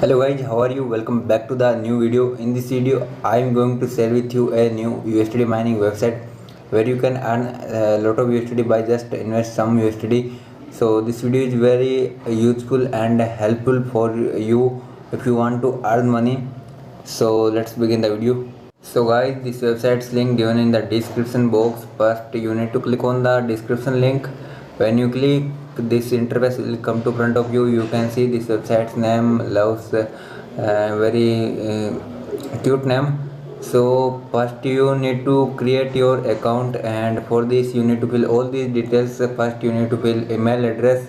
Hello guys, how are you? Welcome back to the new video. In this video, I am going to share with you a new USD mining website where you can earn a lot of USD by just invest some USD. So this video is very useful and helpful for you if you want to earn money. So let's begin the video. So guys, this website's link given in the description box. First you need to click on the description link. When you click, this interface will come to front of you. You can see this website's name, loves very cute name. So first you need to create your account, and for this you need to fill all these details. First you need to fill email address,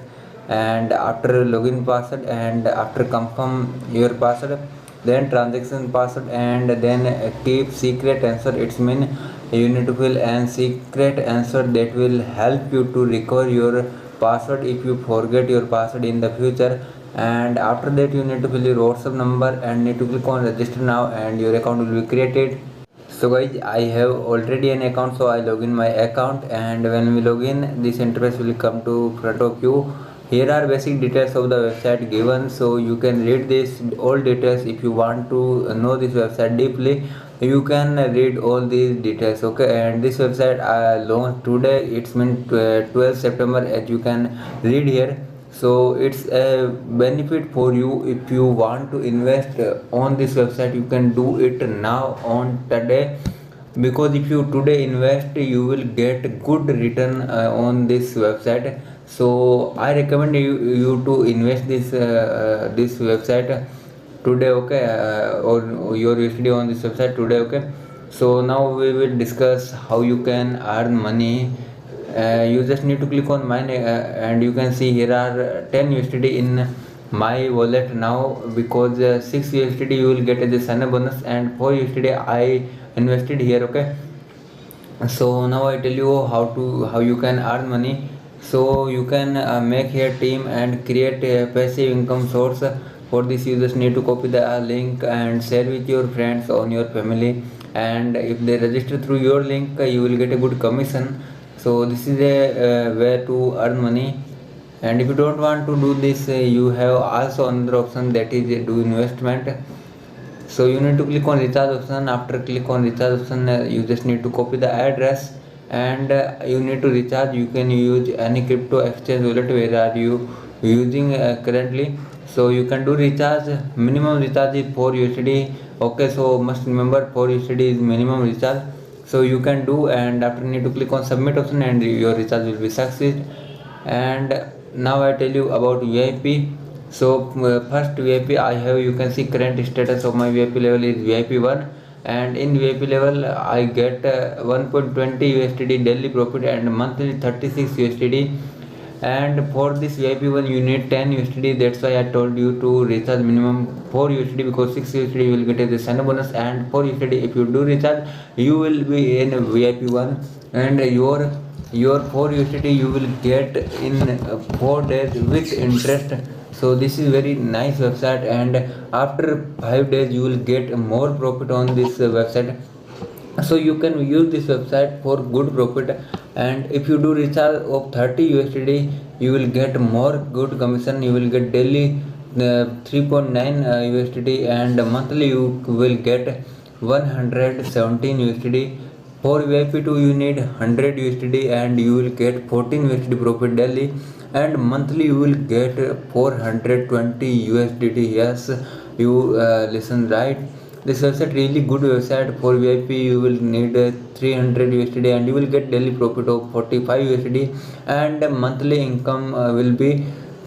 and after login password, and after confirm your password, then transaction password, and then keep secret answer. It's mean you need to fill an secret answer that will help you to recover your password if you forget your password in the future. And after that you need to fill your WhatsApp number and need to click on register now, and your account will be created. So guys, I have already an account, so I log in my account, and when we log in, this interface will come to front of you. Here are basic details of the website given, so you can read this all details. If you want to know this website deeply, you can read all these details. Okay, and this website I launched today. It's meant 12 September, as you can read here. So it's a benefit for you. If you want to invest on this website, you can do it now on today, because if you today invest, you will get good return on this website. So I recommend you to invest this website today. Okay, or your USD on this website today. Okay, so now we will discuss how you can earn money. You just need to click on mine, and you can see here are 10 USD in my wallet now, because 6 USD you will get as a sign up bonus, and 4 USD I invested here. Okay, so now I tell you how you can earn money. So you can make here team and create a passive income source. For this you just need to copy the link and share with your friends on your family, and if they register through your link, you will get a good commission. So this is a way to earn money. And if you don't want to do this, you have also another option, that is do investment. So you need to click on recharge option. After click on recharge option, you just need to copy the address, and you need to recharge. You can use any crypto exchange wallet where are you using currently. So you can do recharge. Minimum recharge is 4 USD. Okay, so must remember 4 USD is minimum recharge. So you can do, and after need to click on submit option, and your recharge will be success. And now I tell you about VIP. So first VIP I have, you can see current status of my VIP level is VIP 1, and in VIP level I get 1.20 USD daily profit and monthly 36 USD. And for this VIP 1 you need 10 USD. That's why I told you to recharge minimum 4 USD, because 6 USD you will get as a sign bonus, and 4 USD if you do recharge, you will be in VIP 1, and your 4 USD you will get in 4 days with interest. So this is very nice website, and after 5 days you will get more profit on this website. So you can use this website for good profit. And if you do recharge of 30 USD, you will get more good commission. You will get daily 3.9 USD, and monthly you will get 117 USD. For VIP 2 you need 100 USD, and you will get 14 USD profit daily, and monthly you will get 420 USDT. Yes, you listen right. This website really good website. For VIP you will need 300 USD, and you will get daily profit of 45 USD, and monthly income will be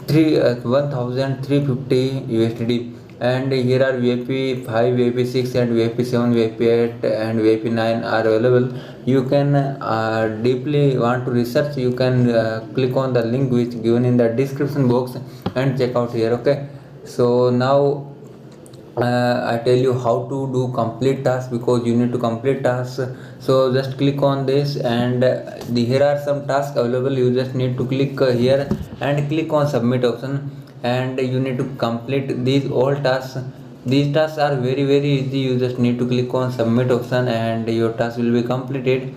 1350 USD. And here are VIP 5, VIP 6, and VIP 7, VIP 8, and VIP 9 are available. You can deeply want to research, you can click on the link which given in the description box and check out here. Okay, so now I tell you how to do complete task, because you need to complete tasks. So just click on this, and here are some tasks available. You just need to click here and click on submit option, and you need to complete these all tasks. These tasks are very easy. You just need to click on submit option, and your task will be completed.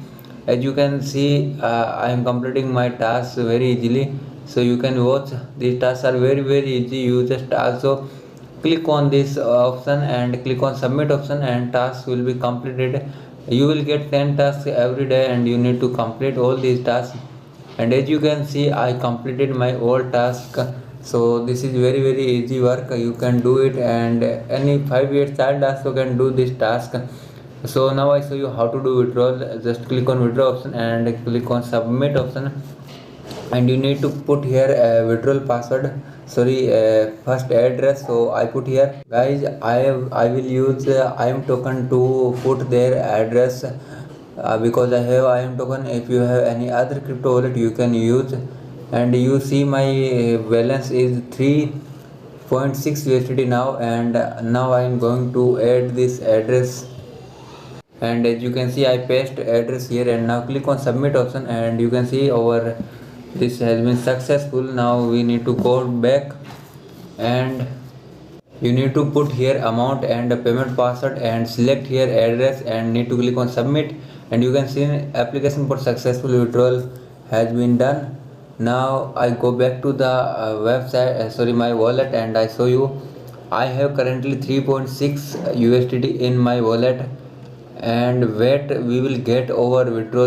As you can see, I am completing my tasks very easily. So you can watch, these tasks are very easy. You just also click on this option and click on submit option, and task will be completed. You will get 10 tasks every day and you need to complete all these tasks. And as you can see, I completed my all task. So this is very easy work, you can do it, and any 5 years child also can do this task. So now I show you how to do withdrawal. Just click on withdraw option and click on submit option, and you need to put here a withdrawal password, sorry, first address. So I put here, guys, I will use IM token to put their address, because I have IM token. If you have any other crypto wallet, you can use. And you see my balance is 3.6 USDT now, and now I am going to add this address. And as you can see, I paste address here, and now click on submit option, and you can see our this has been successful. Now we need to go back, and you need to put here amount and payment password and select here address, and need to click on submit. And you can see application for successful withdrawal has been done. Now I go back to the website, sorry, my wallet, and I show you I have currently 3.6 USDT in my wallet, and what we will get over withdrawal